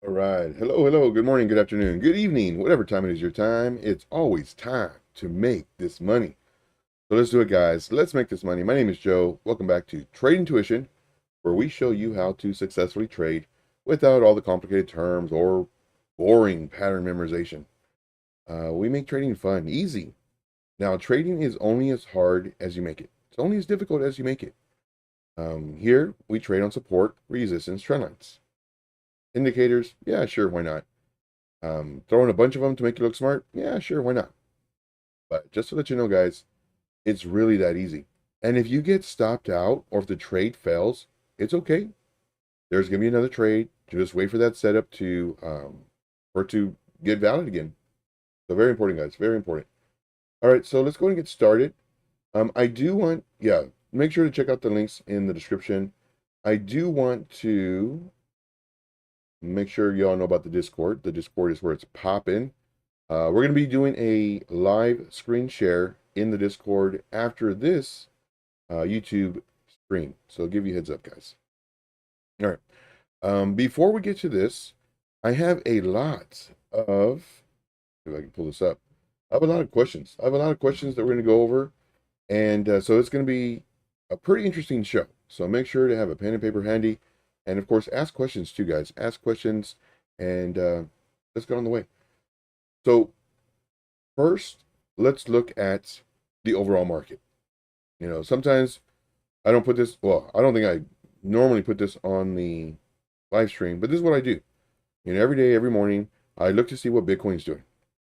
All right. Hello, hello. Good morning, good afternoon, good evening, whatever time it is your time. It's always time to make this money. So let's do it, guys. Let's make this money. My name is Joe. Welcome back to TradIntuition, where we show you how to successfully trade without all the complicated terms or boring pattern memorization. We make trading fun, easy. Now, trading is only as hard as you make it. It's only as difficult as you make it. Here, we trade on support, resistance, trend lines. Indicators, yeah, sure, why not? Throwing a bunch of them to make you look smart, yeah, sure, why not? But just to let you know, guys, it's really that easy. And if you get stopped out or if the trade fails, it's okay. There's gonna be another trade. Just wait for that setup to for it to get valid again. So very important, guys, very important. All right, so let's go and get started. I do want, make sure to check out the links in the description. I do want to make sure you all know about the Discord. The Discord is where it's popping. We're going to be doing a live screen share in the Discord after this YouTube stream. So I'll give you a heads up, guys. All right. Before we get to this, I have a lot of, if I can pull this up, I have a lot of questions. I have a lot of questions that we're going to go over. And so it's going to be a pretty interesting show. So make sure to have a pen and paper handy. And of course, ask questions too, guys. Ask questions, and let's get on the way. So first, let's look at the overall market. You know, sometimes I don't put this, well, I don't think I normally put this on the live stream, but this is what I do. You know, every day, every morning, I look to see what Bitcoin's doing.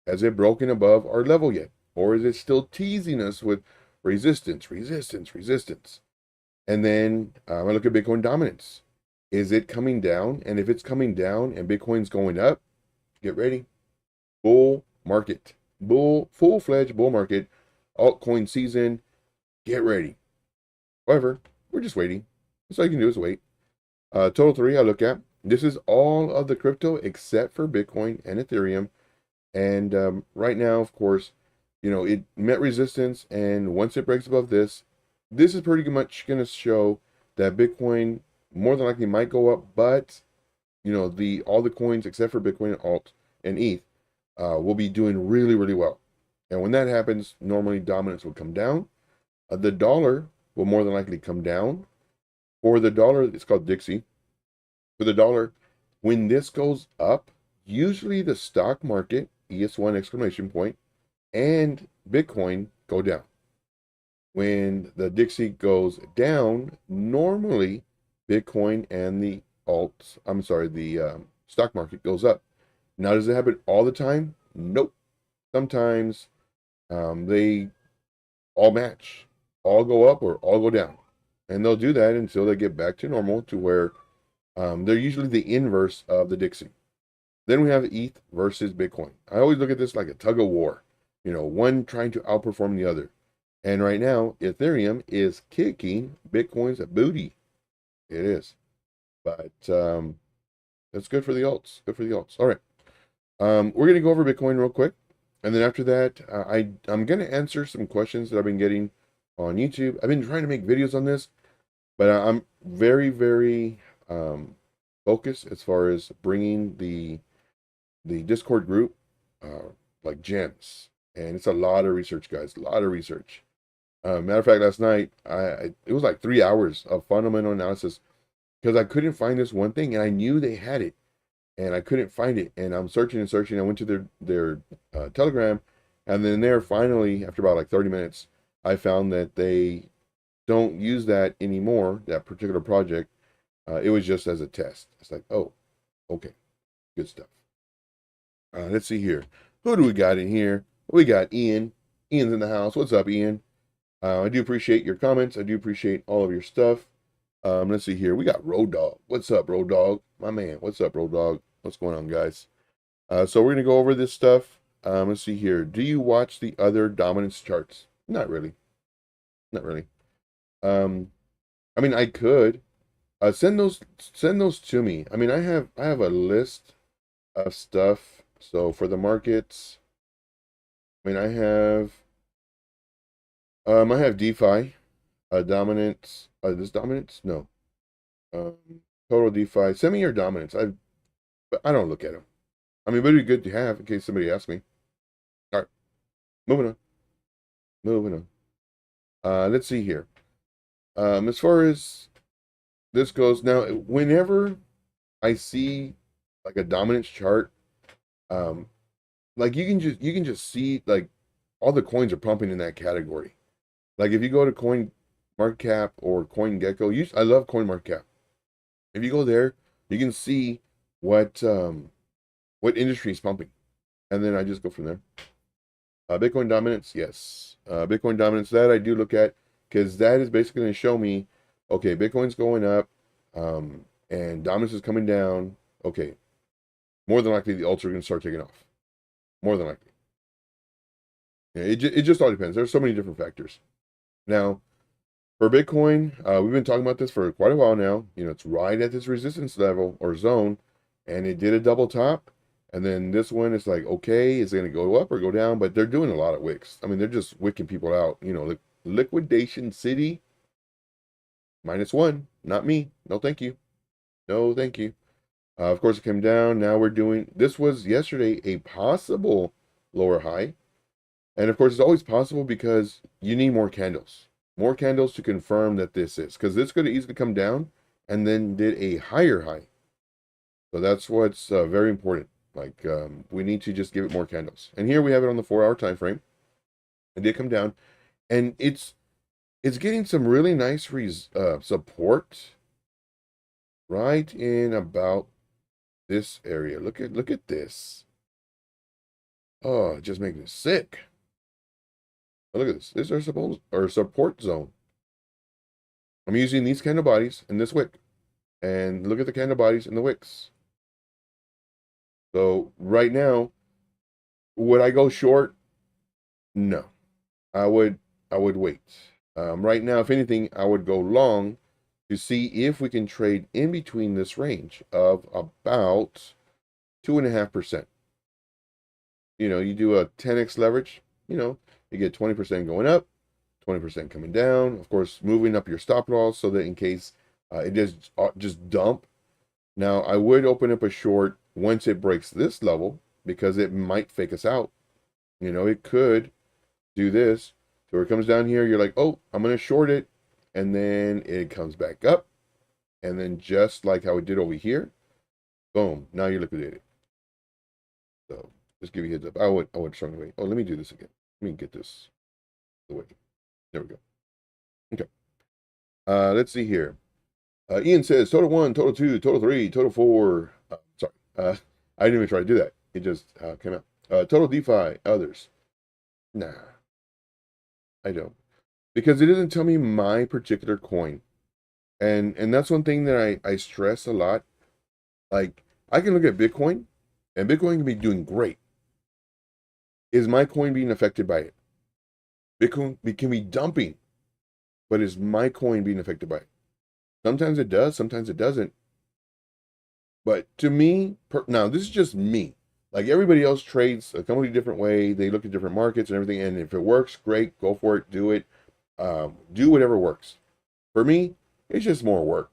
Has it broken above our level yet? Or is it still teasing us with resistance, resistance, resistance? And then I look at Bitcoin dominance. Is it coming down? And if it's coming down and Bitcoin's going up, get ready. Bull market. Full-fledged bull market. Altcoin season. Get ready. However, we're just waiting. That's all you can do is wait. Total 3 I look at. This is all of the crypto except for Bitcoin and Ethereum. And right now, of course, you know, it met resistance. And once it breaks above this, this is pretty much going to show that Bitcoin more than likely might go up. But, you know, all the coins except for Bitcoin, Alt, and ETH will be doing really, really well. And when that happens, normally dominance will come down. The dollar will more than likely come down. For the dollar, it's called Dixie. For the dollar, when this goes up, usually the stock market, ES1 exclamation point, and Bitcoin go down. When the Dixie goes down, normally Bitcoin and the stock market goes up. Now, does it happen all the time? Nope. Sometimes they all match, all go up or all go down. And they'll do that until they get back to normal, to where they're usually the inverse of the Dixie. Then we have ETH versus Bitcoin. I always look at this like a tug of war, you know, one trying to outperform the other. And right now, Ethereum is kicking Bitcoin's booty. It is. But that's good for the alts. Good for the alts. All right. We're going to go over Bitcoin real quick. And then after that, I'm going to answer some questions that I've been getting on YouTube. I've been trying to make videos on this, but I'm very, very focused as far as bringing the Discord group like gems. And it's a lot of research, guys, a lot of research. Matter of fact, last night, it was like 3 hours of fundamental analysis because I couldn't find this one thing, and I knew they had it, and I couldn't find it. And I'm searching and searching. I went to their Telegram, and then there, finally, after about like 30 minutes, I found that they don't use that anymore, that particular project. It was just as a test. It's like, oh, okay, good stuff. Let's see here. Who do we got in here? We got Ian. Ian's in the house. What's up, Ian? I do appreciate your comments. I do appreciate all of your stuff. Let's see here. We got Road Dog. What's up, Road Dog? My man. What's up, Road Dog? What's going on, guys? So we're going to go over this stuff. Let's see here. Do you watch the other dominance charts? Not really. Not really. I mean, I could. Send those to me. I mean, I have a list of stuff. So for the markets, I mean, I have DeFi, dominance. This dominance? No. Total DeFi. Send me your dominance. But I don't look at them. I mean, but it'd be good to have in case somebody asks me. All right, moving on. Moving on. Let's see here. As far as this goes, now, whenever I see like a dominance chart, like you can just see like all the coins are pumping in that category. Like if you go to CoinMarketCap or CoinGecko, I love CoinMarketCap. If you go there, you can see what industry is pumping, and then I just go from there. Bitcoin dominance, yes. Bitcoin dominance, that I do look at, because that is basically going to show me, okay, Bitcoin's going up, and dominance is coming down. Okay, more than likely the alts are going to start taking off. More than likely. Yeah, it just all depends. There's so many different factors. Now, for Bitcoin, we've been talking about this for quite a while now. You know, it's right at this resistance level or zone, and it did a double top. And then this one is like, okay, is it going to go up or go down? But they're doing a lot of wicks. I mean, they're just wicking people out. You know, liquidation city, -1. Not me. No, thank you. No, thank you. Of course, it came down. Now we're doing, this was yesterday a possible lower high. And of course, it's always possible because you need more candles. More candles to confirm that this is. Because this could easily come down and then did a higher high. So that's what's very important. Like, we need to just give it more candles. And here we have it on the 4-hour time frame. It did come down. And it's getting some really nice support right in about this area. Look at this. Oh, it just makes me sick. Oh, look at this. This is our support zone. I'm using these candle bodies and this wick. And look at the candle bodies and the wicks. So right now, would I go short? No. I would wait. Right now, if anything, I would go long to see if we can trade in between this range of about 2.5%. You know, you do a 10x leverage, you know, you get 20% going up, 20% coming down. Of course, moving up your stop loss so that in case it just dump. Now, I would open up a short once it breaks this level because it might fake us out. You know, it could do this. So it comes down here, you're like, oh, I'm going to short it. And then it comes back up. And then just like how it did over here, boom, now you're liquidated. So just give you a heads up. I would strongly wait. Oh, let me do this again. Let me get this away. There we go. Okay. Let's see here. Ian says total 1, total 2, total 3, total 4. Sorry. I didn't even try to do that. It just came out. Total DeFi, others. Nah. I don't. Because it doesn't tell me my particular coin. And that's one thing that I stress a lot. Like, I can look at Bitcoin, and Bitcoin can be doing great. Is my coin being affected by it? Bitcoin can be dumping, but is my coin being affected by it? Sometimes it does, sometimes it doesn't. But to me, now this is just me. Like everybody else trades a completely different way. They look at different markets and everything. And if it works, great, go for it, do it. Do whatever works. For me, it's just more work.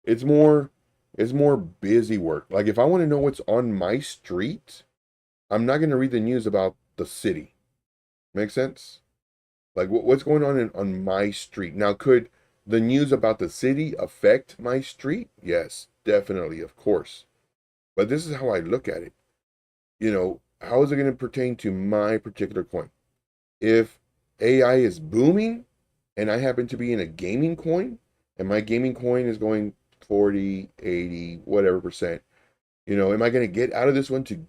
It's more busy work. Like if I want to know what's on my street, I'm not going to read the news about the city. Make sense? Like what's going on my street? Now, could the news about the city affect my street? Yes, definitely, of course. But this is how I look at it. You know, how is it going to pertain to my particular coin? If AI is booming and I happen to be in a gaming coin and my gaming coin is going 40, 80, whatever percent, you know, am I going to get out of this one to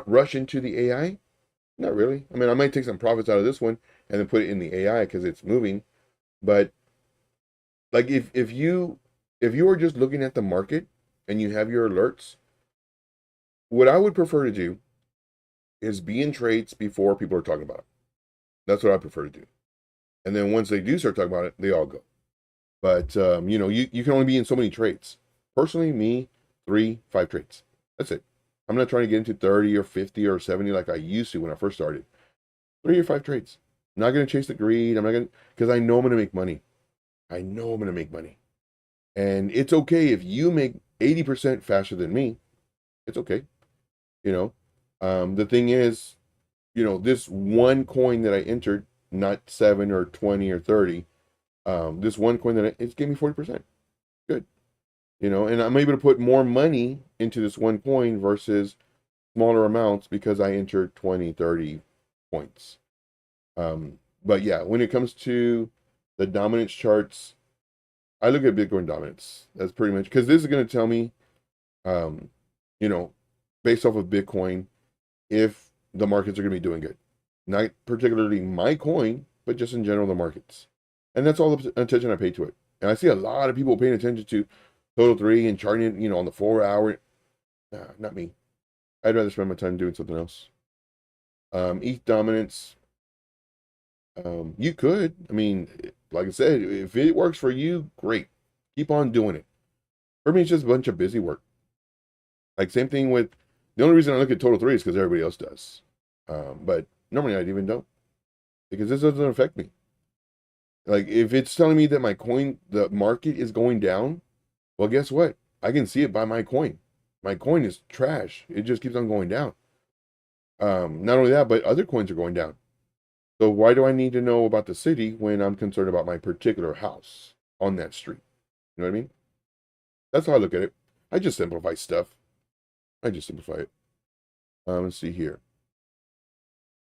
rush into the AI? Not really. I mean, I might take some profits out of this one and then put it in the AI because it's moving. But like if you are just looking at the market and you have your alerts, what I would prefer to do is be in trades before people are talking about it. That's what I prefer to do. And then once they do start talking about it, they all go. But, you know, you can only be in so many trades. Personally, me, 3, 5 trades. That's it. I'm not trying to get into 30 or 50 or 70 like I used to when I first started. 3 or 5 trades. I'm not going to chase the greed. I'm not going to, because I know I'm going to make money. I know I'm going to make money. And it's okay if you make 80% faster than me. It's okay. You know, the thing is, you know, this one coin that I entered, not 7 or 20 or 30, this one coin that it gave me 40%. Good. You know, and I'm able to put more money into this one coin versus smaller amounts because I entered 20, 30 points. But yeah, when it comes to the dominance charts, I look at Bitcoin dominance. That's pretty much, because this is going to tell me, you know, based off of Bitcoin, if the markets are going to be doing good. Not particularly my coin, but just in general the markets. And that's all the attention I pay to it. And I see a lot of people paying attention to Total 3 and charting it, you know, on the 4-hour. Nah, not me. I'd rather spend my time doing something else. ETH dominance. You could. I mean, like I said, if it works for you, great. Keep on doing it. For me, it's just a bunch of busy work. Like same thing with, the only reason I look at Total 3 is because everybody else does. But normally I even don't. Because this doesn't affect me. Like if it's telling me that my coin, the market is going down, well, guess what? I can see it by my coin. My coin is trash. It just keeps on going down. Not only that, but other coins are going down. So why do I need to know about the city when I'm concerned about my particular house on that street? You know what I mean? That's how I look at it. I just simplify stuff. I just simplify it. Let's see here.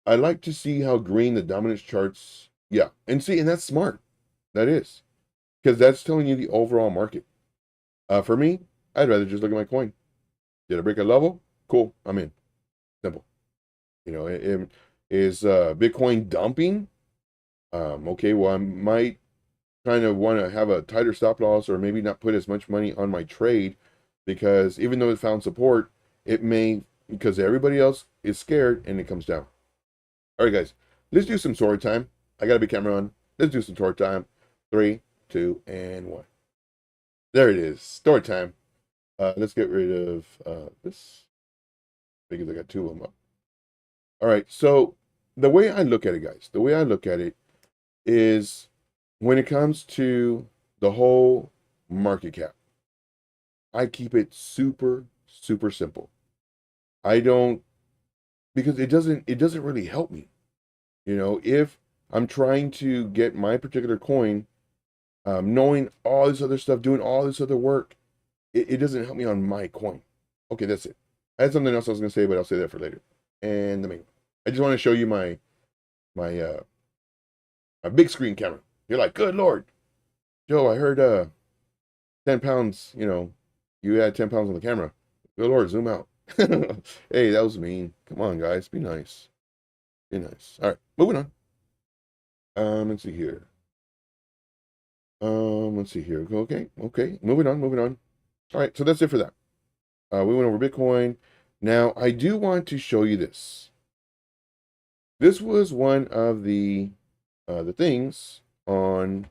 I like to see how green the dominance charts. Yeah, and see, and that's smart. That is, because that's telling you the overall market. For me, I'd rather just look at my coin. Did I break a level? Cool, I'm in. Simple. You know, is Bitcoin dumping? Okay, well, I might kind of want to have a tighter stop loss, or maybe not put as much money on my trade, because even though it found support, it may, because everybody else is scared and it comes down. All right, guys, let's do some story time. I got a big camera on. Let's do some story time. 3, 2, and 1. There it is. Story time. Let's get rid of this because I got 2 of them up. All right, so the way I look at it, guys, the way I look at it is when it comes to the whole market cap, I keep it super, super simple. I don't, because it doesn't really help me. You know, if I'm trying to get my particular coin, knowing all this other stuff, doing all this other work, it doesn't help me on my coin. Okay, that's it. I had something else I was going to say, but I'll say that for later. And I just want to show you my big screen camera. You're like, good Lord, Joe, I heard 10 pounds, you know, you had 10 pounds on the camera. Good Lord, zoom out. Hey, that was mean. Come on, guys, be nice. Be nice. All right, moving on. Let's see here. Let's see here. Okay. Moving on. All right, so that's it for that. We went over Bitcoin. Now, I do want to show you this. This was one of the things on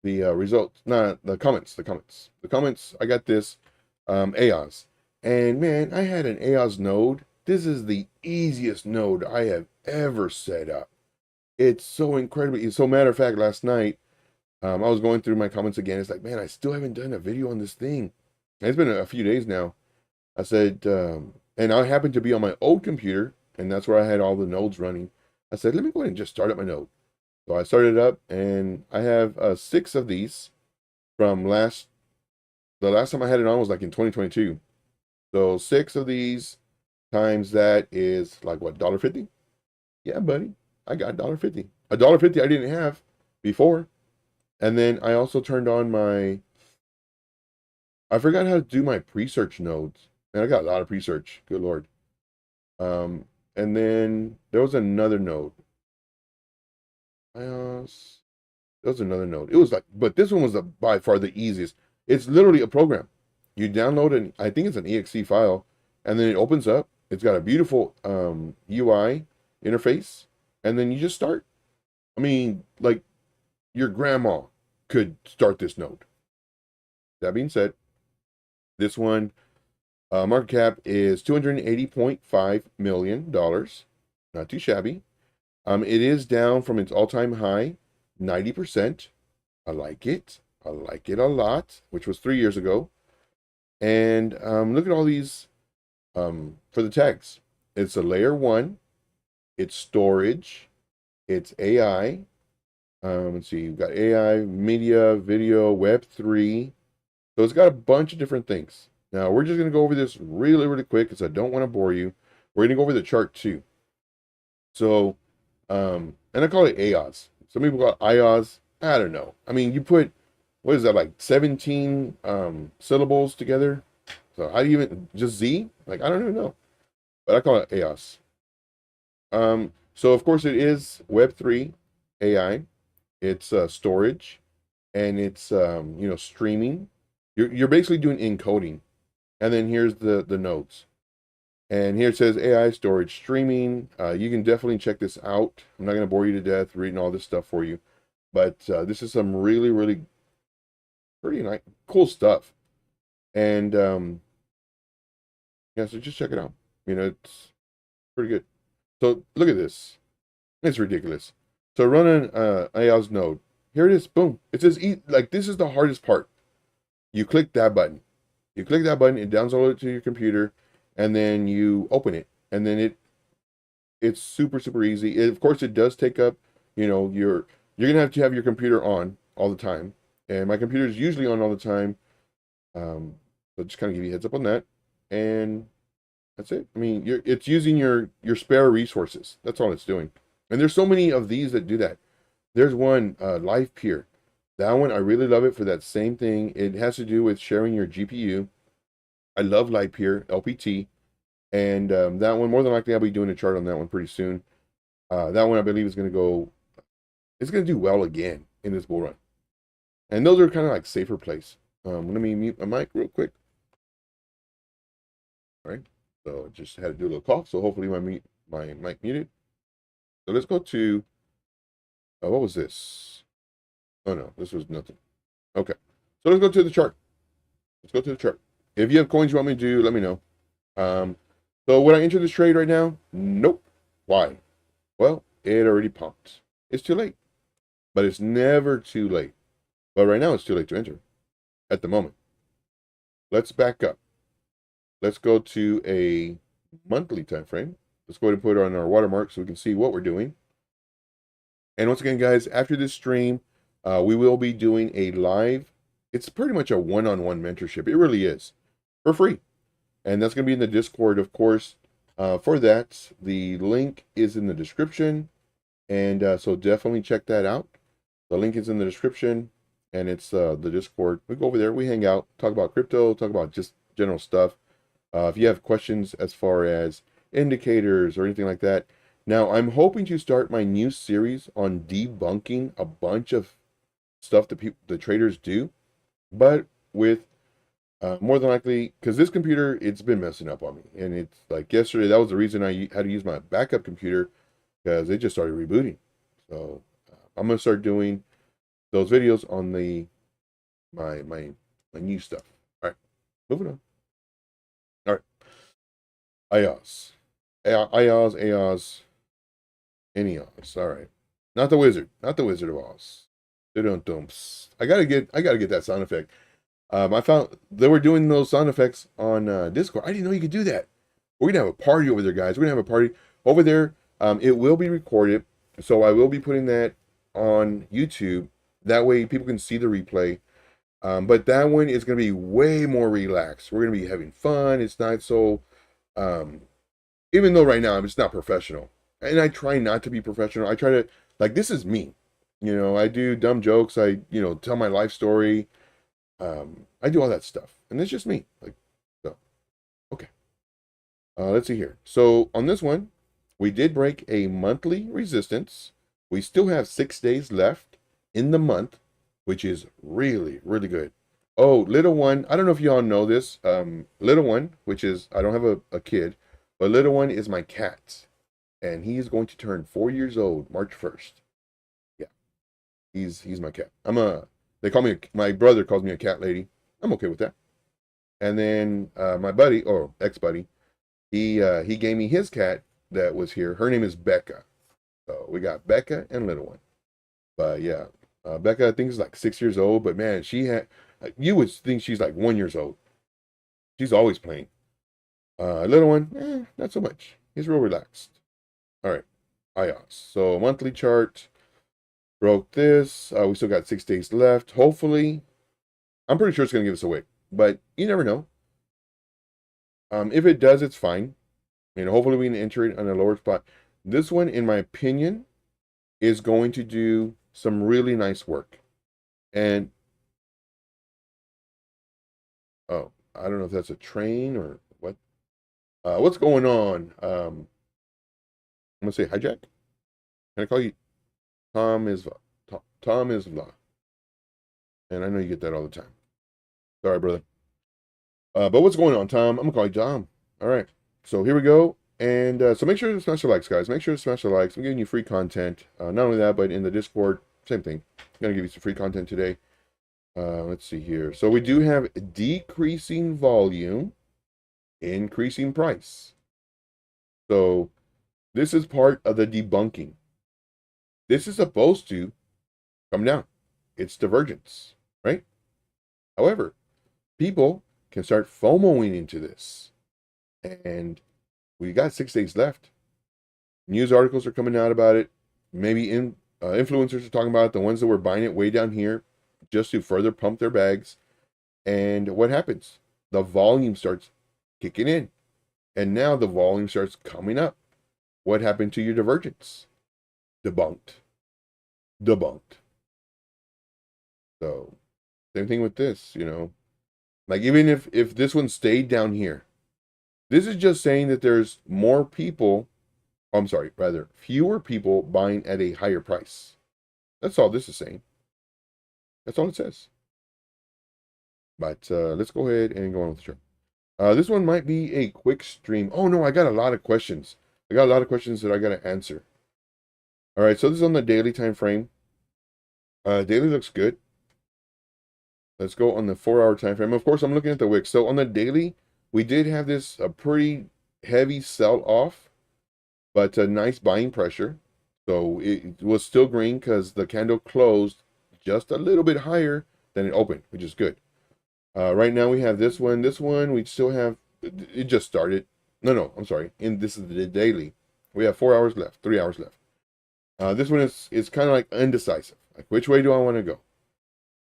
the results, not the comments. The comments. I got this AOS, and man, I had an AOS node. This is the easiest node I have ever set up. It's so incredibly. So matter of fact, last night I was going through my comments again. It's like, man, I still haven't done a video on this thing. And it's been a few days now. I said, and I happened to be on my old computer, and that's where I had all the nodes running. I said, let me go ahead and just start up my node. So I started it up, and I have 6 of these from the last time I had it on was like in 2022. So 6 of these times that is like what, $1.50? Yeah, buddy, I got $1.50. $1.50 I didn't have before. And then I also turned on I forgot how to do my pre-search nodes. And I got a lot of pre-search, good Lord. And then there was another node. There was another node. It was like, but this one was by far the easiest. It's literally a program. You download it, I think it's an EXE file, and then it opens up. It's got a beautiful UI interface, and then you just start. I mean, like your grandma could start this node. That being said, this one market cap is $280.5 million. Not too shabby. It is down from its all-time high, 90%. I like it. I like it a lot, which was 3 years ago. And look at all these for the tags. It's a layer 1. It's storage. It's AI. Let's see. You've got AI, media, video, Web3. So it's got a bunch of different things. Now, we're just going to go over this really, really quick because I don't want to bore you. We're going to go over the chart too. So, and I call it AOS. Some people call it IOS. I don't know. I mean, you put, what is that, like 17 syllables together? So how do you even, just Z? Like, I don't even know. But I call it AOS. So of course it is Web3 AI. It's storage, and it's streaming. You're basically doing encoding. And then here's the nodes. And here it says AI, storage, streaming. You can definitely check this out. I'm not going to bore you to death reading all this stuff for you. But this is some really, really pretty nice, cool stuff. And yeah, so just check it out. You know, it's pretty good. So look at this. It's ridiculous. So run an AI's node. Here it is. Boom. It says, like, this is the hardest part. You click that button. You click that button, it downloads it to your computer, and then you open it. And then It's super, super easy. Of course, it does take up, you're gonna have to have your computer on all the time. And my computer is usually on all the time. So just kind of give you a heads up on that. And that's it. I mean, it's using your spare resources. That's all it's doing. And there's so many of these that do that. There's one, Live Peer. That one, I really love it for that same thing. It has to do with sharing your GPU. I love Live Peer, LPT. And that one, more than likely, I'll be doing a chart on that one pretty soon. That one, I believe, is going to go, it's going to do well again in this bull run. And those are kind of like safer plays. Let me mute my mic real quick. All right. So just had to do a little cough. So hopefully my mic muted. So let's go to, what was this? Oh no, this was nothing. Okay. So let's go to the chart. Let's go to the chart. If you have coins you want me to do, let me know. So would I enter this trade right now? Nope. Why? Well, it already pumped. It's too late. But it's never too late. But right now it's too late to enter at the moment. Let's back up. Let's go to a monthly time frame. Let's go ahead and put it on our watermark so we can see what we're doing. And once again, guys, after this stream, we will be doing a live. It's pretty much a one-on-one mentorship. It really is. For free. And that's going to be in the Discord, of course. For that, the link is in the description. And so definitely check that out. The link is in the description. And it's the Discord. We go over there. We hang out. Talk about crypto. Talk about just general stuff. If you have questions as far as indicators or anything like that. Now, I'm hoping to start my new series on debunking a bunch of stuff that the traders do. But with more than likely, because this computer, it's been messing up on me. And it's like yesterday, that was the reason I had to use my backup computer, because it just started rebooting. So I'm going to start doing those videos on my new stuff. All right, moving on. All right, IOS, NEOS. All right, not the Wizard of Oz. I gotta get that sound effect. I found they were doing those sound effects on Discord. I didn't know you could do that. We're gonna have a party over there, guys. We're gonna have a party over there. It will be recorded, so I will be putting that on YouTube. That way people can see the replay. But that one is going to be way more relaxed. We're going to be having fun. It's not so, even though right now it's not professional. And I try not to be professional. I try to, like, this is me. I do dumb jokes. I, tell my life story. I do all that stuff. And it's just me. Like, so, okay. Let's see here. So on this one, we did break a monthly resistance. We still have 6 days left in the month, which is really, really good. Oh, little one, I don't know if you all know this. Little one, which is, I don't have a kid, but little one is my cat. And he's going to turn 4 years old, March 1st. Yeah, he's my cat. They call me, my brother calls me a cat lady. I'm okay with that. And then my buddy, or ex-buddy, he gave me his cat that was here. Her name is Becca. So we got Becca and little one. But yeah, Becca, I think, is like 6 years old, but man, you would think she's like 1 year old. She's always playing. Little one, not so much. He's real relaxed. All right, IOS. So monthly chart, broke this. We still got 6 days left. Hopefully, I'm pretty sure it's going to give us a wick, but you never know. If it does, it's fine. Hopefully we can enter it on a lower spot. This one, in my opinion, is going to do some really nice work. And oh, I don't know if that's a train or what. What's going on? I'm gonna say hijack. Can I call you Tom Isva? Tom Isva. And I know you get that all the time. Sorry, brother. But what's going on, Tom? I'm gonna call you Tom. All right. So here we go. And so make sure to smash the likes, guys. Make sure to smash the likes. I'm giving you free content. Not only that, but in the Discord, same thing. I'm going to give you some free content today. Let's see here. So we do have decreasing volume, increasing price. So this is part of the debunking. This is supposed to come down. It's divergence, right? However, people can start FOMOing into this. And we got 6 days left. News articles are coming out about it. Maybe influencers are talking about it, the ones that were buying it way down here just to further pump their bags. And what happens? The volume starts kicking in. And now the volume starts coming up. What happened to your divergence? Debunked. Debunked. So, same thing with this, you know. Like, even if this one stayed down here, this is just saying that there's more people, I'm sorry, rather, fewer people buying at a higher price. That's all this is saying. That's all it says. But let's go ahead and go on with the chart. This one might be a quick stream. Oh, no, I got a lot of questions. I got a lot of questions that I got to answer. All right, so this is on the daily time frame. Daily looks good. Let's go on the 4-hour time frame. Of course, I'm looking at the wick. So on the daily, we did have this a pretty heavy sell off, but a nice buying pressure. So it was still green because the candle closed just a little bit higher than it opened, which is good. Right now we have this one. This one we still have. It just started. No, I'm sorry. This is the daily. We have 4 hours left. 3 hours left. This one is kind of like indecisive. Like, which way do I want to go?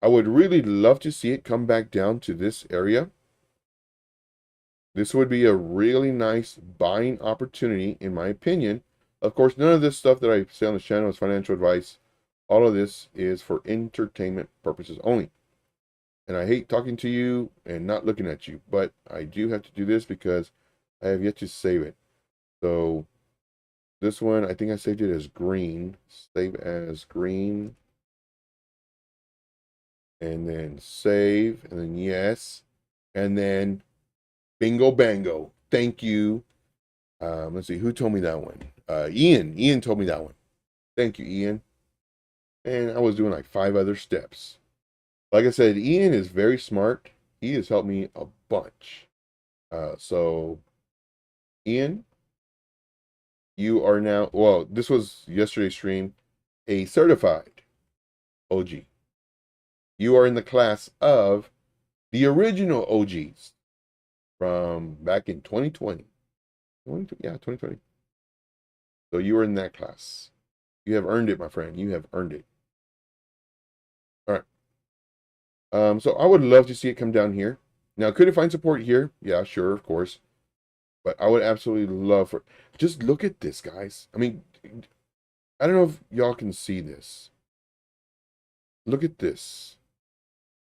I would really love to see it come back down to this area. This would be a really nice buying opportunity, in my opinion. Of course, none of this stuff that I say on this channel is financial advice. All of this is for entertainment purposes only. And I hate talking to you and not looking at you, but I do have to do this because I have yet to save it. So this one, I think I saved it as green. Save as green. And then save, and then yes. And then bingo bango. Thank you. Let's see, who told me that one? Ian. Ian told me that one. Thank you, Ian. And I was doing like 5 other steps. Like I said, Ian is very smart. He has helped me a bunch. So, Ian, you are now, well, this was yesterday's stream, a certified OG. You are in the class of the original OGs from back in 2020. Yeah, 2020. So you are in that class. You have earned it, my friend. You have earned it. All right. So I would love to see it come down here. Now, could it find support here? Yeah, sure, of course. But I would absolutely love for, just look at this, guys. I mean, I don't know if y'all can see this. Look at this.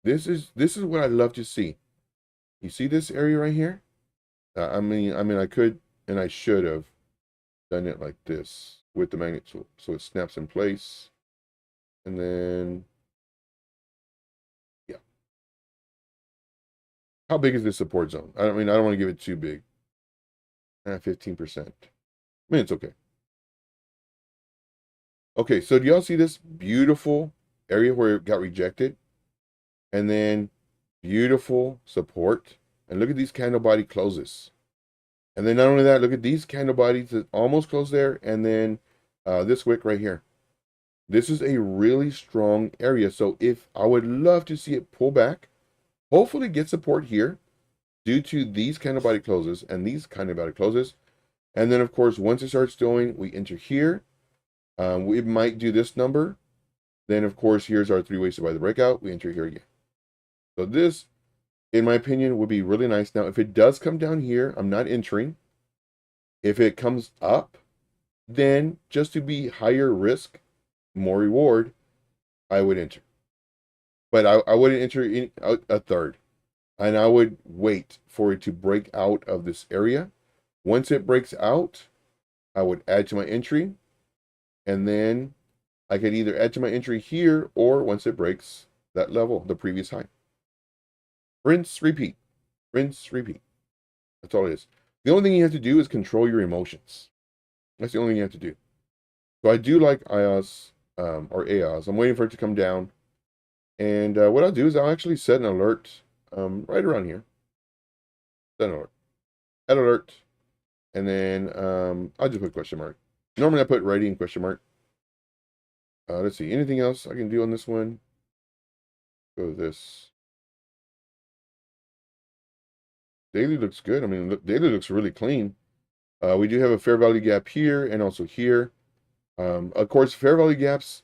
This is what I love to see. You see this area right here? I mean, I could and I should have done it like this with the magnet tool, so it snaps in place, and then yeah. How big is this support zone? I mean, I don't want to give it too big. 15%. I mean, it's okay. Okay, so do y'all see this beautiful area where it got rejected? And then beautiful support. And look at these candle body closes. And then not only that, look at these candle bodies that almost close there. And then this wick right here. This is a really strong area. So if I would love to see it pull back, hopefully get support here due to these candle body closes and these candle body closes. And then, of course, once it starts doing, we enter here. We might do this number. Then, of course, here's our 3 ways to buy the breakout. We enter here again. So this, in my opinion, would be really nice. Now, if it does come down here, I'm not entering. If it comes up, then just to be higher risk, more reward, I would enter. But I wouldn't enter a third. And I would wait for it to break out of this area. Once it breaks out, I would add to my entry. And then I could either add to my entry here or once it breaks that level, the previous high. Rinse, repeat. Rinse, repeat. That's all it is. The only thing you have to do is control your emotions. That's the only thing you have to do. So I do like IOS or AOS. I'm waiting for it to come down. And what I'll do is I'll actually set an alert right around here. Set an alert. Add alert. And then I'll just put question mark. Normally I put writing question mark. Let's see. Anything else I can do on this one? Go with this. Daily looks good. I mean, daily looks really clean. We do have a fair value gap here and also here. Of course, fair value gaps,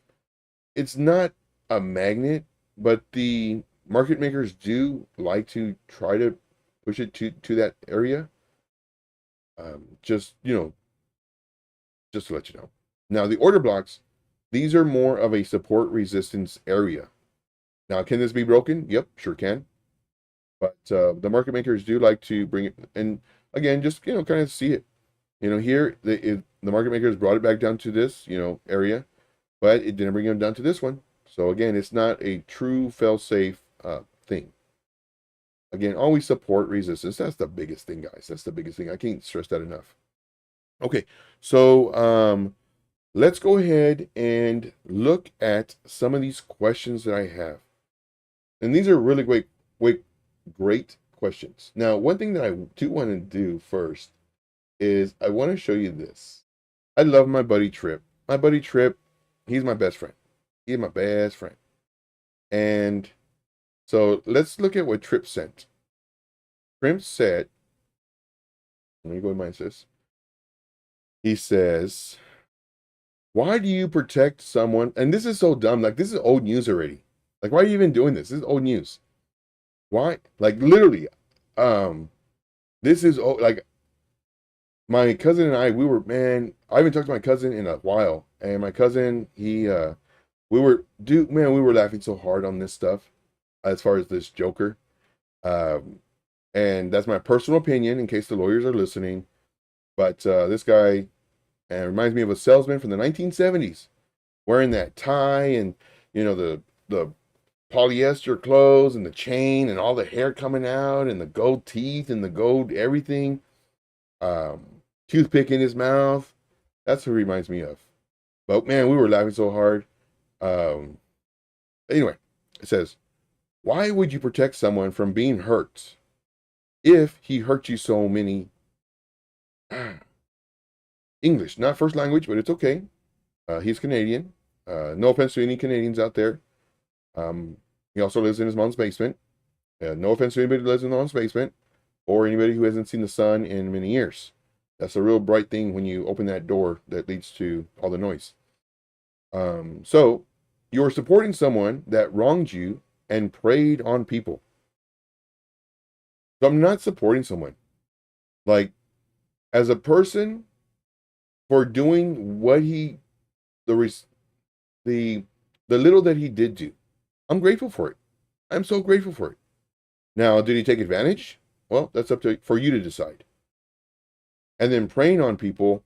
it's not a magnet, but the market makers do like to try to push it to that area. Just, just to let you know. Now, the order blocks, these are more of a support resistance area. Now, can this be broken? Yep, sure can. But the market makers do like to bring it, and again, just, kind of see it. Here, the market makers brought it back down to this, area, but it didn't bring them down to this one. So again, it's not a true fail-safe thing. Again, always support resistance. That's the biggest thing, guys. That's the biggest thing. I can't stress that enough. Okay, so let's go ahead and look at some of these questions that I have. And these are really great questions. Now, one thing that I do want to do first is I want to show you this. I love my buddy Trip. My buddy Trip, he's my best friend. He's my best friend. And so let's look at what Trip sent. Trip said, let me go to my assist. He says, why do you protect someone? And this is so dumb. Like, this is old news already. Like, why are you even doing this? This is old news. Why? Like, literally, this is old. Like, my cousin and I, I haven't talked to my cousin in a while. And my cousin, we were laughing so hard on this stuff as far as this Joker. And that's my personal opinion in case the lawyers are listening. But this guy reminds me of a salesman from the 1970s wearing that tie and, the polyester clothes and the chain and all the hair coming out and the gold teeth and the gold everything. Toothpick in his mouth. That's who he reminds me of. But man, we were laughing so hard. Anyway, it says, why would you protect someone from being hurt if he hurt you so many? English, not first language, but it's okay. He's Canadian. No offense to any Canadians out there. He also lives in his mom's basement. No offense to anybody who lives in their mom's basement or anybody who hasn't seen the sun in many years. That's a real bright thing when you open that door that leads to all the noise. So you're supporting someone that wronged you and preyed on people. So I'm not supporting someone. Like, as a person, for doing what the little that he did do, I'm grateful for it. I'm so grateful for it. Now, did he take advantage? Well, that's up for you to decide. And then preying on people,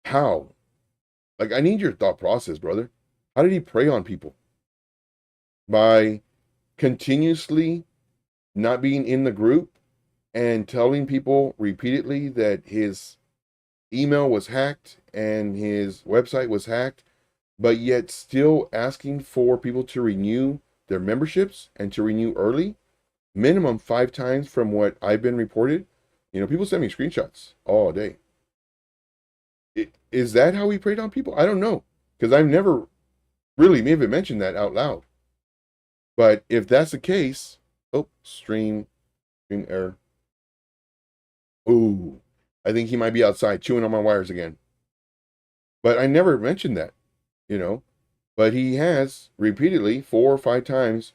how? Like, I need your thought process, brother. How did he prey on people? By continuously not being in the group and telling people repeatedly that his email was hacked and his website was hacked, but yet still asking for people to renew their memberships and to renew early, minimum 5 times from what I've been reported. People send me screenshots all day. Is that how he preyed on people? I don't know, because I've never really maybe mentioned that out loud. But if that's the case, stream error. Ooh, I think he might be outside chewing on my wires again. But I never mentioned that, But he has repeatedly 4 or 5 times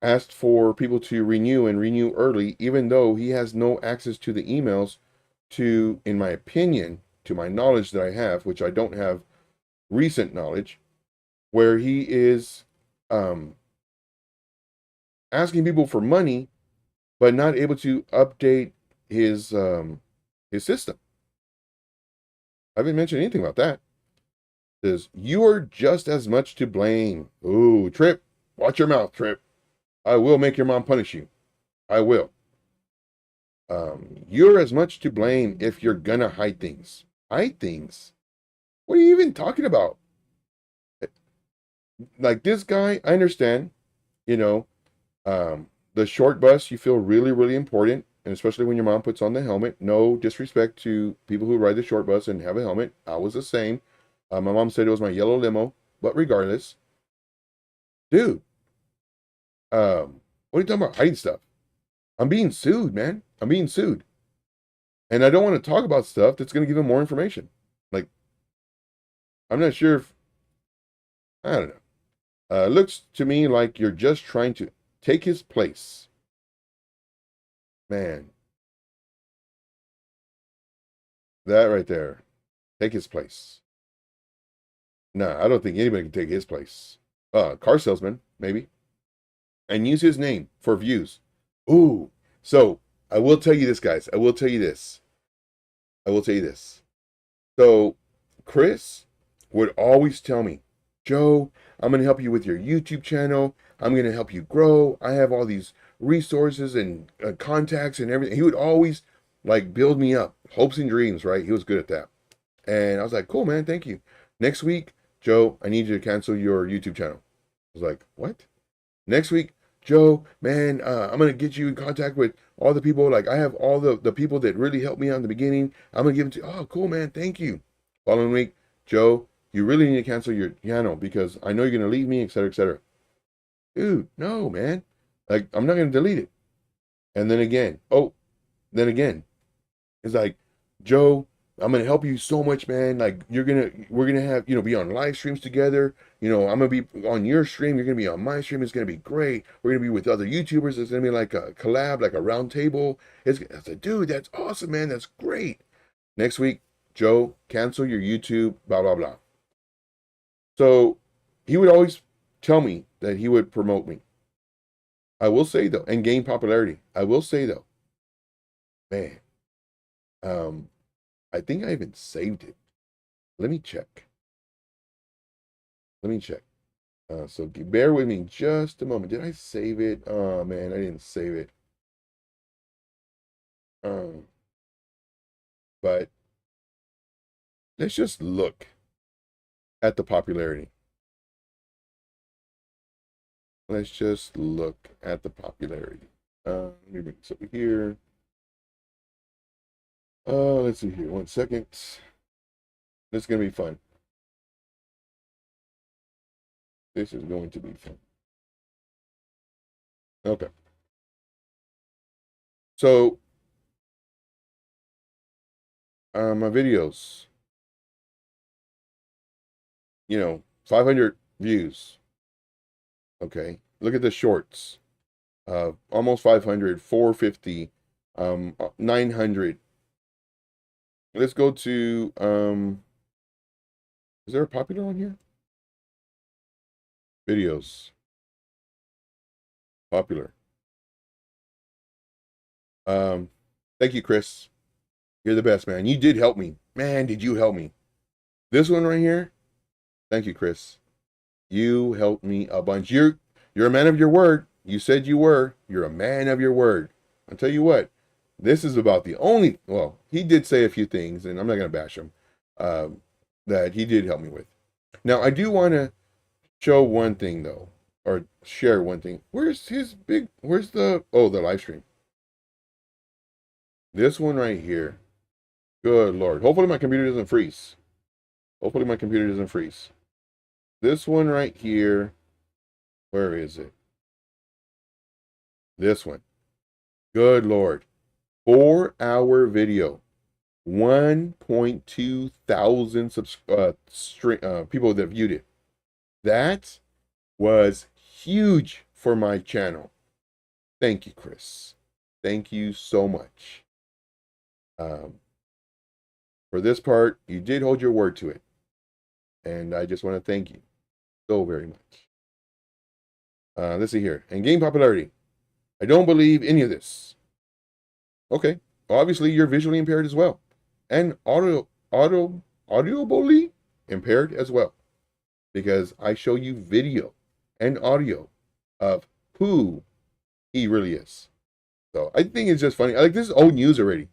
asked for people to renew and renew early, even though he has no access to the emails to, in my opinion, to my knowledge that I have, which I don't have recent knowledge, where he is asking people for money, but not able to update his system. I haven't mentioned anything about that. It says, you are just as much to blame. Ooh, Trip, watch your mouth, Trip. I will make your mom punish you. I will. You're as much to blame if you're gonna hide things. Hide things? What are you even talking about? Like, this guy, I understand, the short bus, you feel really, really important, and especially when your mom puts on the helmet. No disrespect to people who ride the short bus and have a helmet. I was the same. My mom said it was my yellow limo, but regardless, dude, what are you talking about hiding stuff? I'm being sued, man. I'm being sued. And I don't want to talk about stuff that's going to give him more information. Like, I'm not sure if, I don't know. It looks to me like you're just trying to take his place. Man. That right there. Take his place. No, I don't think anybody can take his place. Car salesman, maybe. And use his name for views. Ooh. So, I will tell you this, guys. I will tell you this. So, Chris would always tell me, Joe, I'm going to help you with your YouTube channel. I'm going to help you grow. I have all these resources and contacts and everything. He would always like build me up. Hopes and dreams, right? He was good at that. And I was like, cool, man. Thank you. Next week, Joe, I need you to cancel your YouTube channel. I was like, what? Next week, Joe, man, I'm going to get you in contact with all the people. Like, I have all the people that really helped me out in the beginning. I'm going to give them to, oh, cool, man. Thank you. Following week, Joe, you really need to cancel your channel because I know you're going to leave me, etc., etc. Dude, no, man. Like, I'm not going to delete it. And then again, it's like, Joe, I'm going to help you so much, man. Like, we're going to have, be on live streams together. I'm going to be on your stream. You're going to be on my stream. It's going to be great. We're going to be with other YouTubers. It's going to be like a collab, like a round table. I said, dude, that's awesome, man. That's great. Next week, Joe, cancel your YouTube, blah, blah, blah. So he would always tell me that he would promote me. I will say, though, and gain popularity. I will say, though, man, I think I even saved it. Let me check. So bear with me just a moment. Did I save it? Oh, man, I didn't save it. But let's just look at the popularity. Let's just look at the popularity. Let me bring this over here. Let's see here. 1 second. This is going to be fun. This is going to be fun. Okay. So, my videos, 500 views. Okay. Look at the shorts. Almost 500, 450, 900. Let's go to, is there a popular on here? Videos. Popular. Thank you, Chris. You're the best, man. You did help me. Man, did you help me. This one right here. Thank you, Chris. You helped me a bunch. You're a man of your word. You said you were. You're a man of your word. I'll tell you what. This is about the only, well, he did say a few things, and I'm not going to bash him, that he did help me with. Now, I do want to show one thing, though, or share one thing. Where's the live stream. This one right here. Good Lord. Hopefully my computer doesn't freeze. This one right here. Where is it? This one. Good Lord. 4-hour video. 1.2 thousand people that viewed it. That was huge for my channel. Thank you, Chris. Thank you so much. For this part, you did hold your word to it. And I just want to thank you so very much. Let's see here. And gain popularity. I don't believe any of this. Okay. Obviously, you're visually impaired as well. And audibly impaired as well. Because I show you video and audio of who he really is. So I think it's just funny. Like, this is old news already.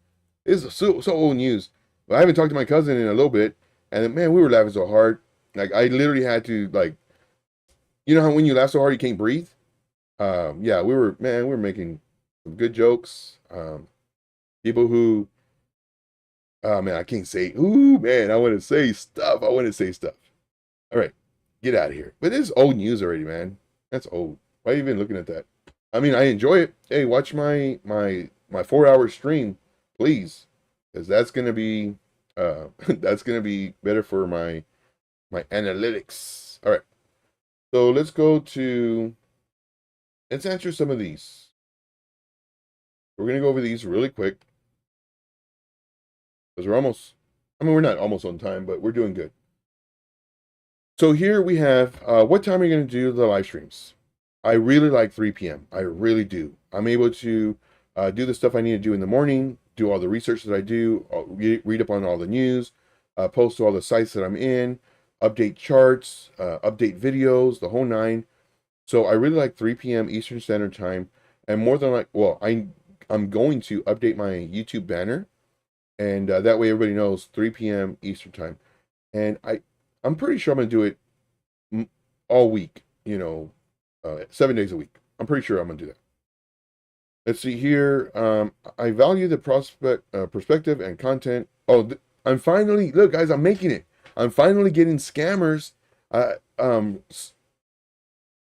This is so old news. I haven't talked to my cousin in a little bit. And man, we were laughing so hard. Like, I literally had to, like, you know how when you laugh so hard you can't breathe? Yeah, we were making some good jokes. People who, oh man, I can't say, ooh man, I want to say stuff. All right, get out of here. But this is old news already, man. That's old. Why are you even looking at that? I mean, I enjoy it. Hey, watch my 4-hour stream, please. because that's gonna be that's gonna be better for my analytics. All right, so let's answer some of these. We're gonna go over these really quick because we're almost. I mean, we're not almost on time, but we're doing good. So here we have, what time are you going to do the live streams? I really like 3 p.m. I really do. I'm able to do the stuff I need to do in the morning, do all the research that I do, read up on all the news, post to all the sites that I'm in, update charts, update videos, the whole nine. So I really like 3 p.m. Eastern Standard Time. And more than like, well, I'm going to update my YouTube banner. And that way everybody knows 3 p.m. Eastern Time. And I'm pretty sure I'm going to do it all week, 7 days a week. I'm pretty sure I'm going to do that. Let's see here. I value the perspective and content. Oh, I'm finally, look, guys, I'm making it. I'm finally getting scammers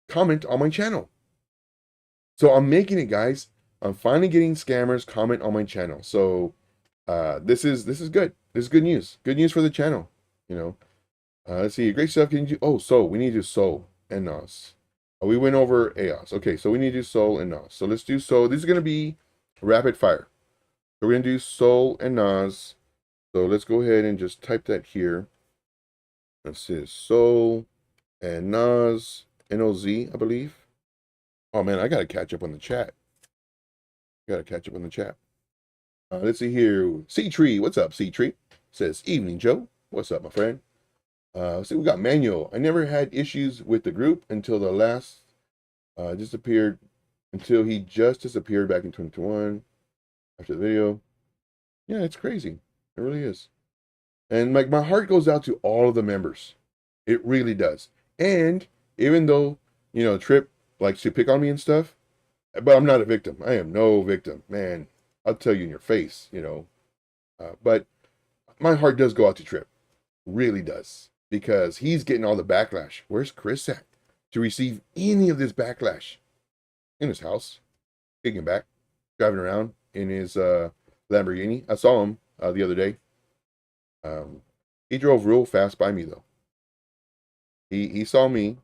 comment on my channel. So I'm making it, guys. I'm finally getting scammers comment on my channel. So this is good. This is good news. Good news for the channel, let's see. Great stuff. Can you do? Oh, so we need to do Sol and Nos. We went over EOS. Okay, so we need to do Sol and Nos. So let's do Sol. These are going to be rapid fire. So we're going to do Sol and Nos. So let's go ahead and just type that here. This is Sol and Nos. N-O-Z, I believe. Oh, man, I got to catch up on the chat. Let's see here. C-Tree. What's up, C-Tree? Says, evening, Joe. What's up, my friend? See, we got Manuel. I never had issues with the group until the last disappeared, until he just disappeared back in 2021 after the video. Yeah, it's crazy. It really is. And like my heart goes out to all of the members. It really does. And even though, Trip likes to pick on me and stuff, but I'm not a victim. I am no victim, man. I'll tell you in your face, but my heart does go out to Trip. Really does. Because he's getting all the backlash. Where's Chris at to receive any of this backlash? In his house, kicking back, driving around in his Lamborghini. I saw him the other day. He drove real fast by me though. He saw me,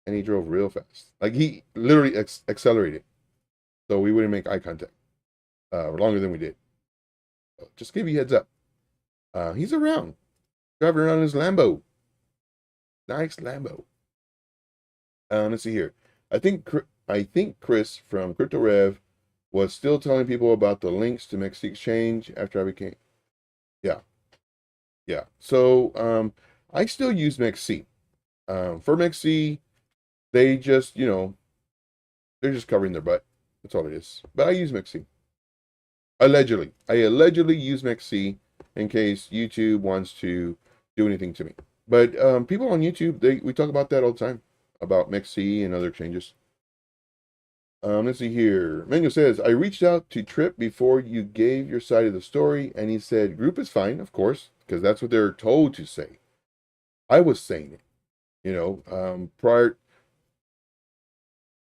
and he drove real fast. Like he literally accelerated, so we wouldn't make eye contact longer than we did. So just give you a heads up. He's around, driving around in his Lambo. Nice Lambo. Let's see here. I think Chris from Crypto Rev was still telling people about the links to MEXC Exchange after I became. Yeah. So I still use MEXC. For MEXC, they just they're just covering their butt. That's all it is. But I use MEXC. Allegedly, I allegedly use MEXC in case YouTube wants to do anything to me. But people on YouTube, we talk about that all the time, about MEXC and other exchanges. Let's see here. Manuel says, I reached out to Trip before you gave your side of the story, and he said, group is fine, of course, because that's what they're told to say. I was saying it, prior.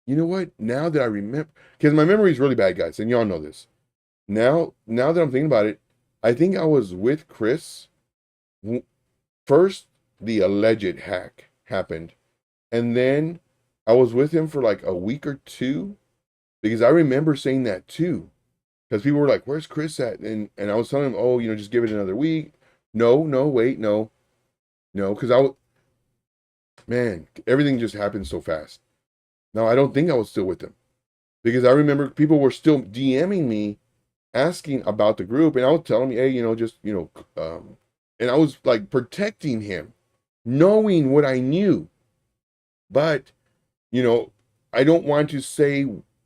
You know what? Now that I remember, because my memory is really bad, guys, and y'all know this. Now that I'm thinking about it, I think I was with Chris. First, the alleged hack happened, and then I was with him for like a week or two, because I remember saying that too, because people were like, "Where's Chris at?" And I was telling him, "Oh, just give it another week." No, wait, no, because man, everything just happened so fast. No, I don't think I was still with them, because I remember people were still DMing me, asking about the group, and I was telling me, "Hey, and I was like protecting him, knowing what I knew, but I don't want to say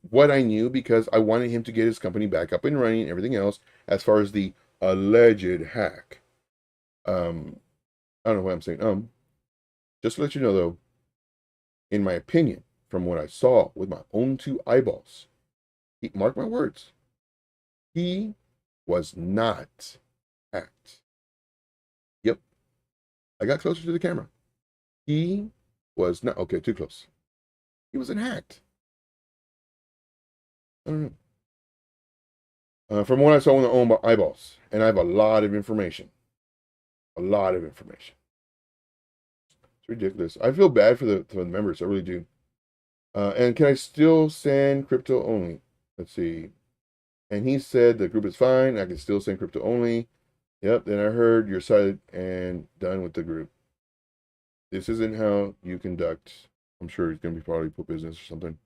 what I knew because I wanted him to get his company back up and running and everything else as far as the alleged hack. I don't know what I'm saying. Just to let you know though, in my opinion, from what I saw with my own two eyeballs, mark my words, he was not hacked. Yep. I got closer to the camera. He was not, okay, too close. He wasn't hacked. I don't know. from what I saw with my own eyeballs. And I have a lot of information. A lot of information. It's ridiculous. I feel bad for the members. I really do. And can I still send crypto only? Let's see. And he said the group is fine. I can still send crypto only. Yep. Then I heard you're cited and done with the group. This isn't how you conduct. I'm sure he's going to be probably put business or something.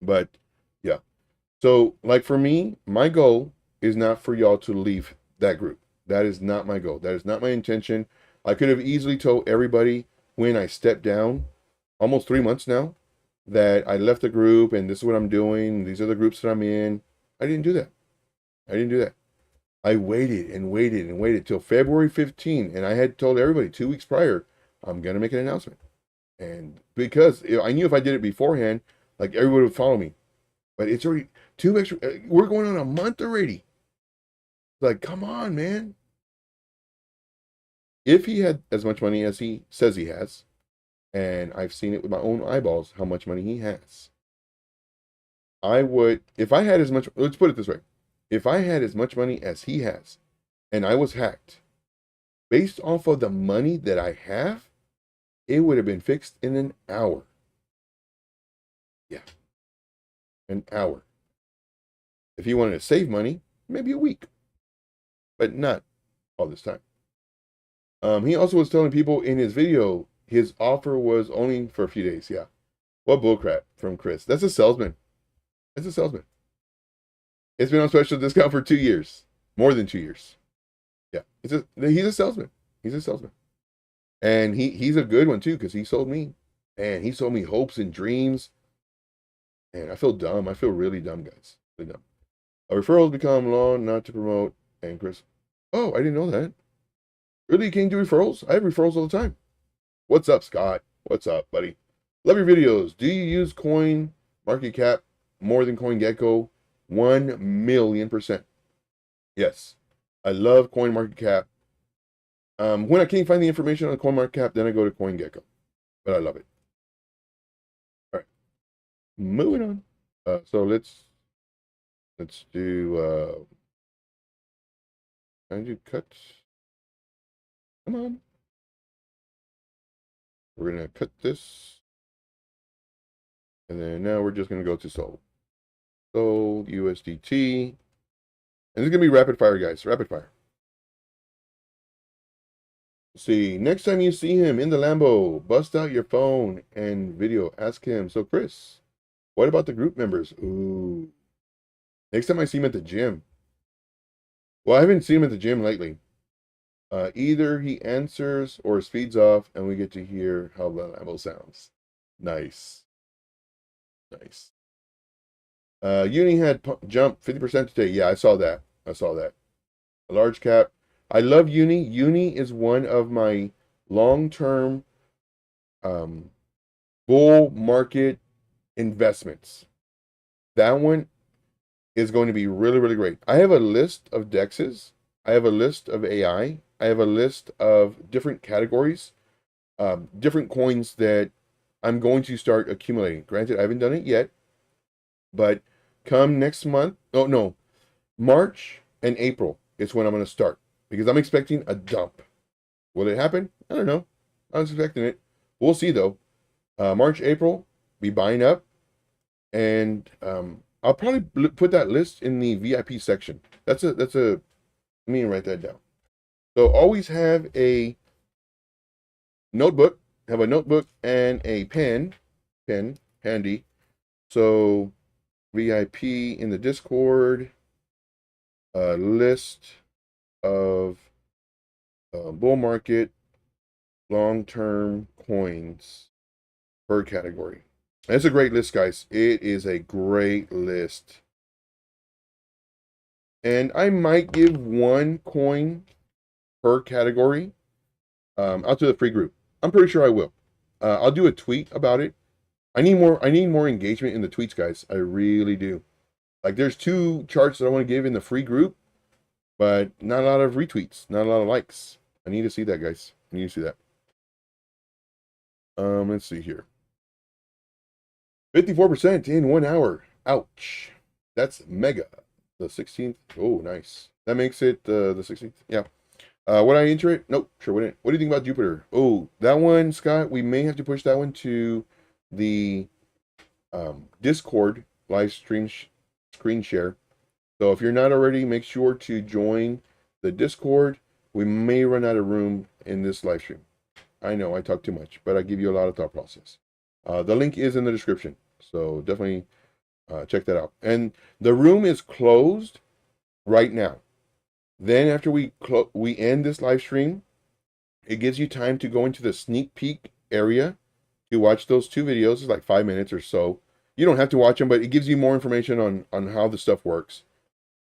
But yeah. So like for me, my goal is not for y'all to leave that group. That is not my goal. That is not my intention. I could have easily told everybody when I stepped down, almost 3 months now, that I left the group and this is what I'm doing. These are the groups that I'm in. I didn't do that. I didn't do that. I waited and waited and waited till February 15, and I had told everybody 2 weeks prior, I'm going to make an announcement. And because I knew if I did it beforehand, like everybody would follow me. But it's already 2 weeks. We're going on a month already. Like, come on, man. If he had as much money as he says he has, and I've seen it with my own eyeballs, how much money he has, I would, if I had as much, let's put it this way. If I had as much money as he has, and I was hacked, based off of the money that I have, it would have been fixed in an hour. Yeah. An hour. If he wanted to save money, maybe a week. But not all this time. He also was telling people in his video, his offer was only for a few days. Yeah. What bullcrap from Chris. That's a salesman. That's a salesman. It's been on special discount for 2 years. More than 2 years. Yeah. He's a salesman. He's a salesman. And he's a good one too, because he sold me. And he sold me hopes and dreams. And I feel dumb. I feel really dumb, guys. Really dumb. Referrals become law not to promote. And Chris, oh, I didn't know that. Really, you can't do referrals? I have referrals all the time. What's up, Scott? What's up, buddy? Love your videos. Do you use Coin Market Cap more than CoinGecko? 1,000,000%. Yes. I love Coin Market Cap. When I can't find the information on Coin Market Cap, then I go to CoinGecko. But I love it. All right. Moving on. So let's do can I do cuts? Come on. We're gonna cut this. And then now we're just gonna go to sold. Sold USDT. And it's gonna be rapid fire, guys. Rapid fire. Let's see. Next time you see him in the Lambo, bust out your phone and video. Ask him. So Chris, what about the group members? Ooh. Next time I see him at the gym. Well, I haven't seen him at the gym lately. Either he answers or speeds off, and we get to hear how the Lambo sounds. Nice. Nice. Uni had jumped 50% today. Yeah, I saw that. I saw that. A large cap. I love Uni. Uni is one of my long-term bull market investments. That one is going to be really, really great. I have a list of DEXs. I have a list of AI. I have a list of different categories, different coins that I'm going to start accumulating. Granted, I haven't done it yet, but come next month, oh no, March and April is when I'm going to start because I'm expecting a dump. Will it happen? I don't know. I was expecting it. We'll see though. March, April, be buying up, and I'll probably put that list in the VIP section. That's a. Let me write that down. So always have a notebook. Have a notebook and a pen handy. So VIP in the Discord, a list of bull market long-term coins per category. It's a great list, guys. It is a great list. And I might give one coin per category out to the free group. I'm pretty sure I will. I'll do a tweet about it. I need more engagement in the tweets, guys. I really do. Like there's 2 charts that I want to give in the free group, but not a lot of retweets, not a lot of likes. I need to see that, guys. I need to see that. Let's see here. 54% in 1 hour. Ouch. That's mega. The 16th. Oh, nice. That makes it the 16th. Yeah. Would I enter it? Nope, sure wouldn't. What do you think about Jupiter? Oh, that one, Scott, we may have to push that one to the Discord live stream screen share. So if you're not already, make sure to join the Discord. We may run out of room in this live stream. I know I talk too much, but I give you a lot of thought process. The link is in the description, so definitely check that out. And the room is closed right now. Then after we end this live stream, it gives you time to go into the sneak peek area to watch those 2 videos. It's like 5 minutes or so. You don't have to watch them, but it gives you more information on how the stuff works.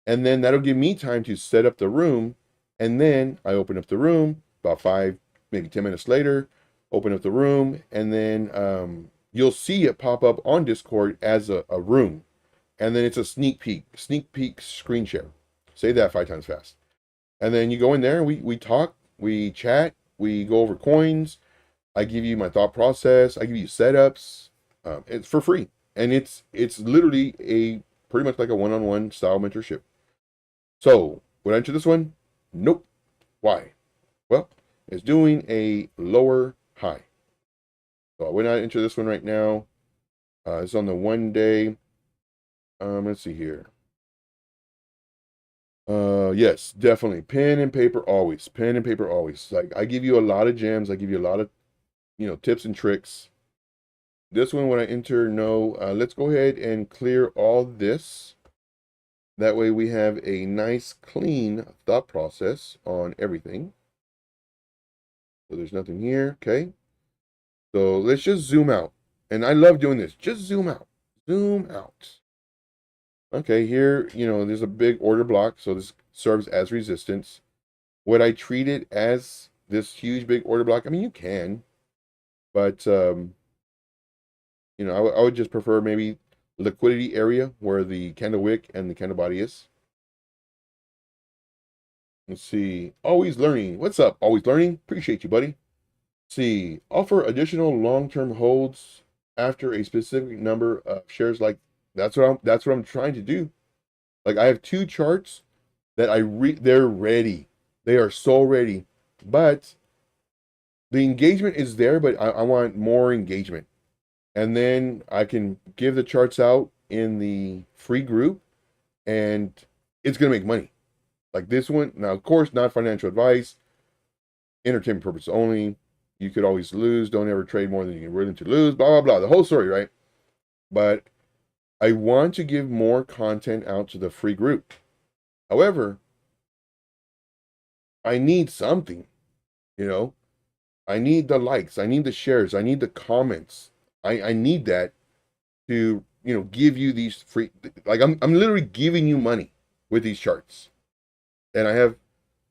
And then that'll give me time to set up the room. And then I open up the room about 5, maybe 10 minutes later, open up the room, and then you'll see it pop up on Discord as a room. And then it's a sneak peek screen share. Say that 5 times fast. And then you go in there, we talk, we chat, we go over coins. I give you my thought process. I give you setups. It's for free. And it's literally a pretty much like a one-on-one style mentorship. So, would I enter this one? Nope. Why? Well, it's doing a lower high. So I would not enter this one right now. It's on the 1 day. Let's see here. Yes, definitely. Pen and paper always. Pen and paper always. Like, I give you a lot of gems. I give you a lot of, tips and tricks. This one, when I enter, no. Let's go ahead and clear all this. That way we have a nice, clean thought process on everything. So there's nothing here, okay? So let's just zoom out. And I love doing this. Just zoom out. Zoom out. Okay, here, there's a big order block, so this serves as resistance. Would I treat it as this huge, big order block? I mean, you can. But, I would just prefer maybe liquidity area where the candle wick and the candle body is. Let's see. Always learning. What's up? Always learning. Appreciate you, buddy. Let's see. Offer additional long-term holds after a specific number of shares. Like that's what I'm trying to do. Like I have 2 charts that they're ready. They are so ready. But the engagement is there, but I want more engagement. And then I can give the charts out in the free group and it's going to make money. Like this one, now, of course, not financial advice, entertainment purpose only. You could always lose. Don't ever trade more than you're willing to lose, blah, blah, blah. The whole story, right? But I want to give more content out to the free group. However, I need something, I need the likes. I need the shares. I need the comments. I need that to, give you these free, like I'm literally giving you money with these charts. And I have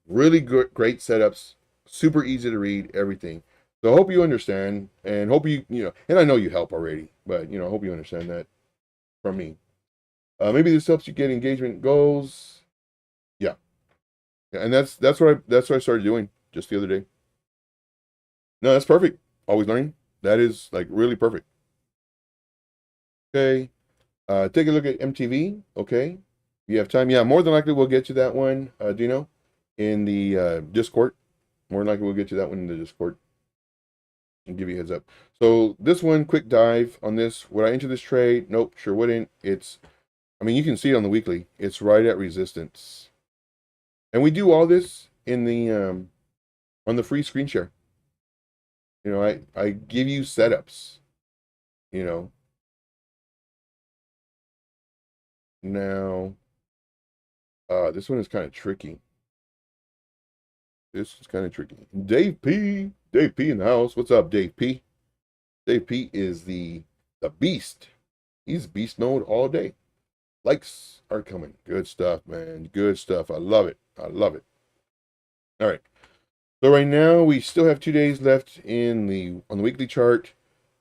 really good, great setups, super easy to read, everything. So I hope you understand and hope you, and I know you help already, but, I hope you understand that from me. Maybe this helps you get engagement goals. Yeah. And that's what I started doing just the other day. No, that's perfect. Always learning. That is like really perfect. Okay. Take a look at MTV. Okay. You have time. Yeah, more than likely we'll get to that one, Dino, in the Discord. More than likely we'll get to that one in the Discord. And give you a heads up. So this one, quick dive on this. Would I enter this trade? Nope, sure wouldn't. You can see it on the weekly. It's right at resistance. And we do all this in the on the free screen share. I give you setups. Now, this one is kind of tricky. This is kind of tricky. Dave P in the house. What's up, Dave P? Dave P is the beast. He's beast mode all day. Likes are coming. Good stuff, man. Good stuff. I love it. I love it. All right. So right now we still have 2 days left on the weekly chart.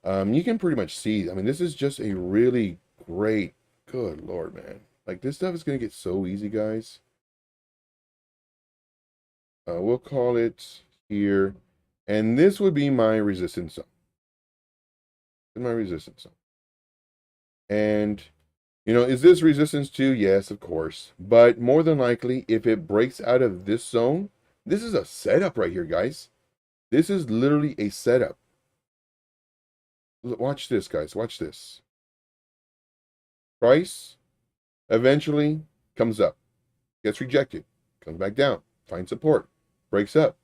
You can pretty much see. This is just a really great. Good Lord, man. Like this stuff is gonna get so easy, guys. We'll call it here, and this would be my resistance zone. And You know, is this resistance too? Yes, of course. But more than likely, if it breaks out of this zone, this is a setup right here, guys. This is literally a setup. Watch this, guys. Watch this. Price eventually comes up, gets rejected, comes back down, finds support, breaks up,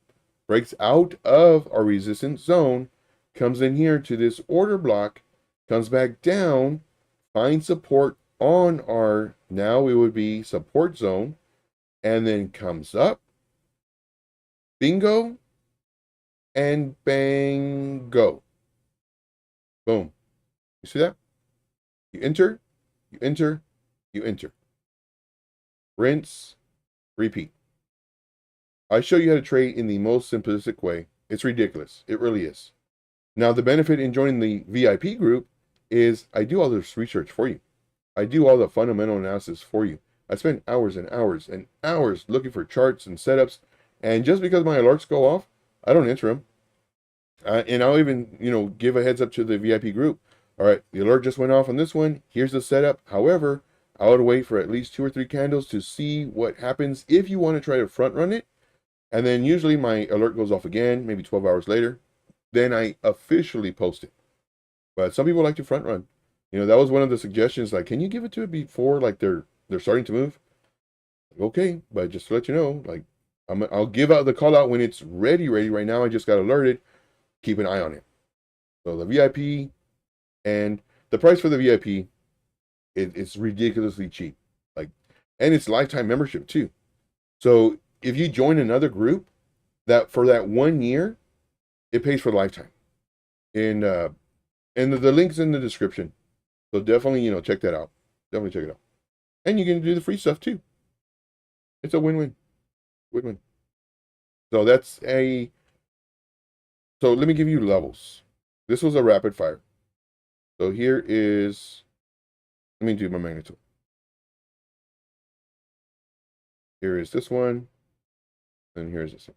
breaks out of our resistance zone, comes in here to this order block, comes back down, finds support on our, now it would be support zone, and then comes up, bingo, and bang, go. Boom. You see that? You enter, you enter, you enter. Rinse, repeat. I show you how to trade in the most simplistic way. It's ridiculous. It really is. Now, the benefit in joining the VIP group is I do all this research for you. I do all the fundamental analysis for you. I spend hours and hours and hours looking for charts and setups. And just because my alerts go off, I don't enter them. And I'll even, give a heads up to the VIP group. All right, the alert just went off on this one. Here's the setup. However, I would wait for at least 2 or 3 candles to see what happens if you want to try to front run it. And then usually my alert goes off again, maybe 12 hours later. Then I officially post it. But some people like to front run. That was one of the suggestions. Like, can you give it to it before like they're starting to move? Okay, but just to let you know, like I'll give out the call out when it's ready. Right now, I just got alerted. Keep an eye on it. So the VIP and the price for the VIP, it's ridiculously cheap. And it's lifetime membership too. So if you join another group, that for that 1 year, it pays for the lifetime. And the link's in the description. So definitely, check that out. Definitely check it out. And you can do the free stuff too. It's a win-win. Win-win. So so let me give you levels. This was a rapid fire. So here is, let me do my magnitude. Here is this one. And here's this one.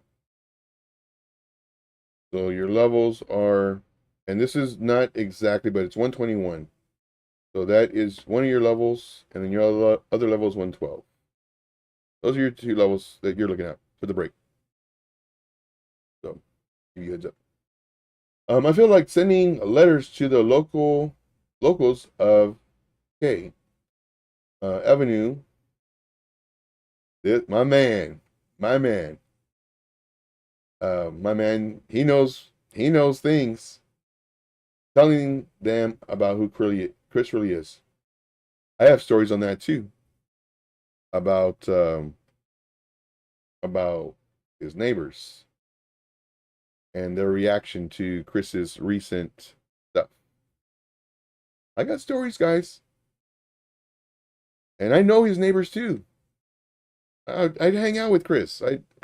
So your levels are, and this is not exactly, but it's 121. So that is one of your levels, and then your other level is 112. Those are your 2 levels that you're looking at for the break. So give you a heads up. I feel like sending letters to the locals of Avenue. My man, he knows things. Telling them about who Chris really is. I have stories on that too. About his neighbors and their reaction to Chris's recent stuff. I got stories, guys. And I know his neighbors too. I'd hang out with Chris.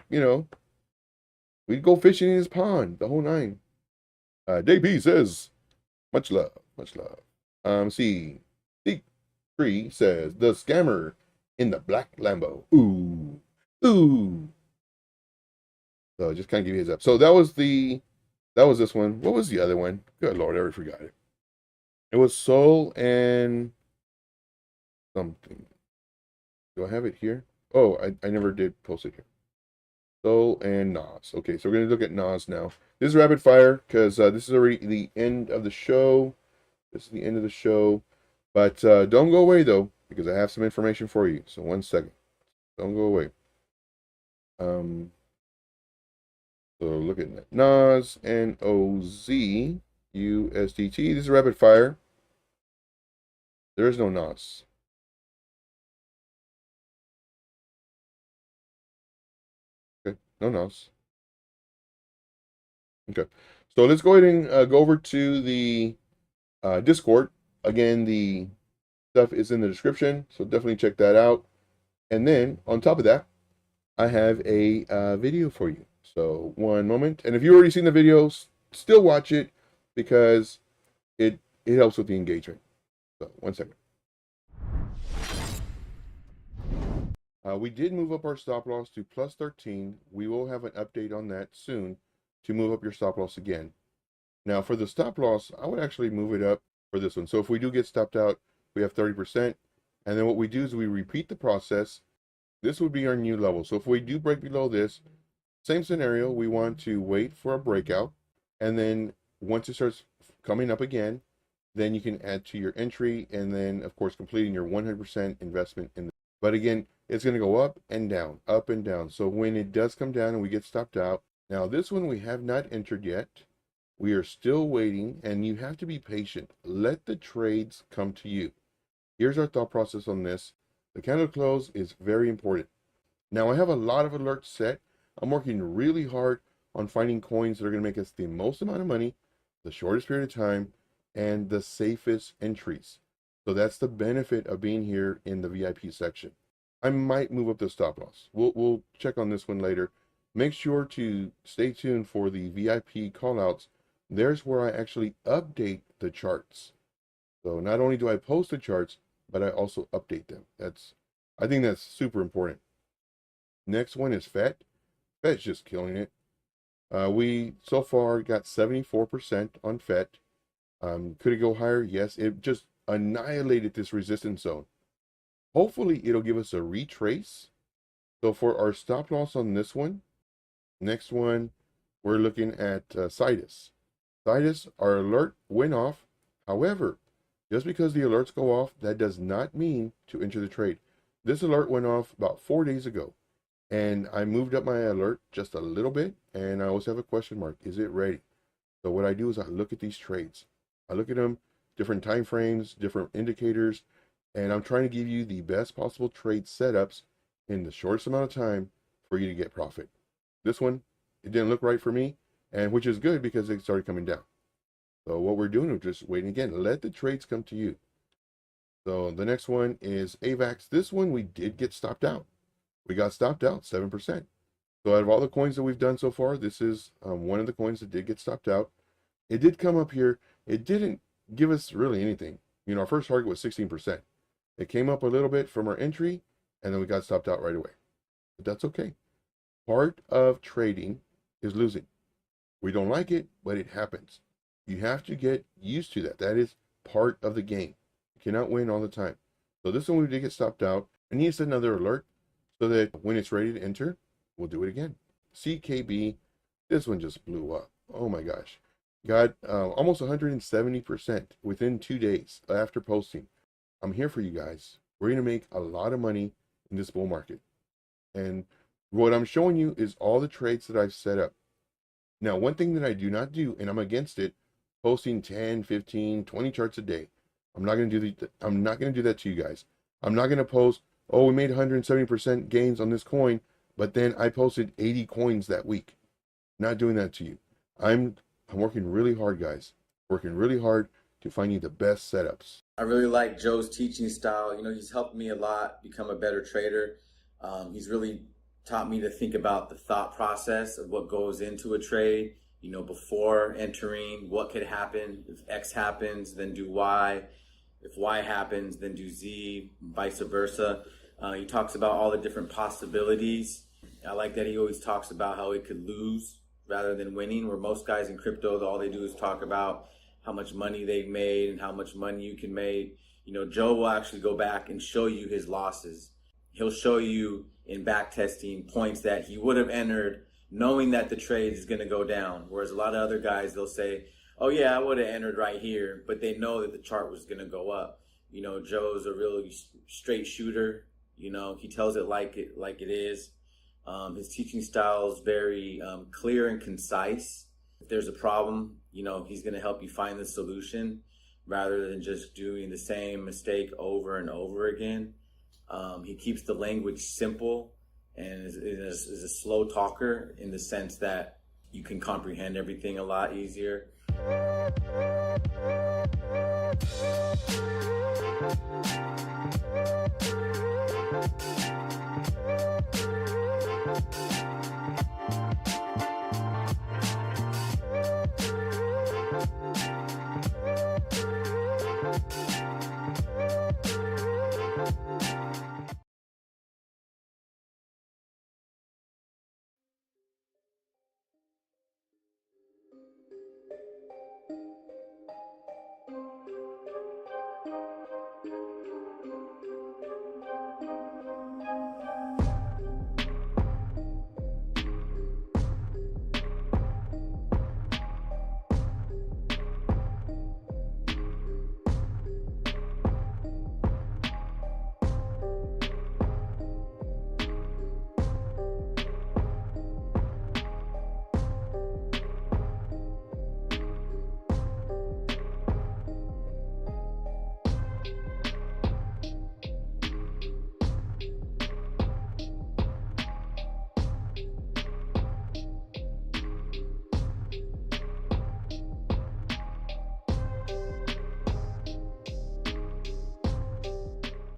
We'd go fishing in his pond, the whole 9. JP says, much love, much love. See, Tree says, the scammer in the black Lambo. Ooh. So just kind of give you a heads up. So that was this one. What was the other one? Good Lord, I already forgot it. It was Soul and something. Do I have it here? Oh, I never did post it here. Soul and Nas. Okay, so we're going to look at Nas now. This is rapid fire because this is already the end of the show. This is the end of the show. But don't go away, though, because I have some information for you. So 1 second. Don't go away. So look at that. Nas, N-O-Z, USDT. This is rapid fire. There is no Nas. Okay, no Nas. Okay, so let's go ahead and go over to the Discord. Again, the stuff is in the description, so definitely check that out. And then on top of that, I have a video for you. So 1 moment. And if you've already seen the videos, still watch it because it helps with the engagement. So 1 second. We did move up our stop loss to plus 13. We will have an update on that soon to move up your stop loss again. Now for the stop loss, I would actually move it up for this one. So if we do get stopped out, we have 30%. And then what we do is we repeat the process. This would be our new level. So if we do break below this, same scenario, we want to wait for a breakout. And then once it starts coming up again, then you can add to your entry, and then of course completing your 100% investment in the, but again, it's going to go up and down, up and down. So when it does come down and we get stopped out, now this one we have not entered yet. We are still waiting, and you have to be patient. Let the trades come to you. Here's our thought process on this. The candle close is very important. Now I have a lot of alerts set. I'm working really hard on finding coins that are going to make us the most amount of money, the shortest period of time, and the safest entries. So that's the benefit of being here in the VIP section. I might move up the stop loss. We'll check on this one later. Make sure to stay tuned for the VIP callouts. There's where I actually update the charts. So not only do I post the charts, but I also update them. I think that's super important. Next one is FET. FET's just killing it. We so far got 74% on FET. Could it go higher? Yes. It just annihilated this resistance zone. Hopefully it'll give us a retrace. So for our stop loss on this one, next one, we're looking at Citus. Citus, our alert went off. However, just because the alerts go off, that does not mean to enter the trade. This alert went off about 4 days ago, and I moved up my alert just a little bit, and I always have a question mark. Is it ready? So what I do is I look at these trades. I look at them, different time frames, different indicators, and I'm trying to give you the best possible trade setups in the shortest amount of time for you to get profit. This one, it didn't look right for me, and which is good because it started coming down. So what we're doing is just waiting again. Let the trades come to you. So the next one is AVAX. This one we did get stopped out. We got stopped out 7%. So out of all the coins that we've done so far, this is one of the coins that did get stopped out. It did come up here. It didn't give us really anything. You know, our first target was 16%. It came up a little bit from our entry, and then we got stopped out right away. But that's okay. Part of trading is losing. We don't like it, but it happens. You have to get used to that. That is part of the game. You cannot win all the time. So this one we did get stopped out. I need to set another alert so that when it's ready to enter, we'll do it again. CKB, this one just blew up. Oh my gosh. Got almost 170% within 2 days after posting. I'm here for you guys. We're going to make a lot of money in this bull market. And what I'm showing you is all the trades that I've set up. Now, one thing that I do not do, and I'm against it, posting 10, 15, 20 charts a day. I'm not going to do that to you guys. I'm not going to post, oh, we made 170% gains on this coin, but then I posted 80 coins that week. Not doing that to you. I'm working really hard, guys. Working really hard to find you the best setups. I really like Joe's teaching style. You know, he's helped me a lot become a better trader. He's really taught me to think about the thought process of what goes into a trade. You know, before entering, what could happen. If X happens, then do Y. If Y happens, then do Z, vice versa. He talks about all the different possibilities. I like that he always talks about how it could lose rather than winning, where most guys in crypto, all they do is talk about how much money they've made and how much money you can make. You know, Joe will actually go back and show you his losses. He'll show you in back testing points that he would have entered knowing that the trade is going to go down. Whereas a lot of other guys, they'll say, oh yeah, I would have entered right here, but they know that the chart was going to go up. You know, Joe's a really straight shooter. You know, he tells it like it is. His teaching style is very clear and concise. If there's a problem, you know, he's going to help you find the solution rather than just doing the same mistake over and over again. He keeps the language simple and is a slow talker in the sense that you can comprehend everything a lot easier.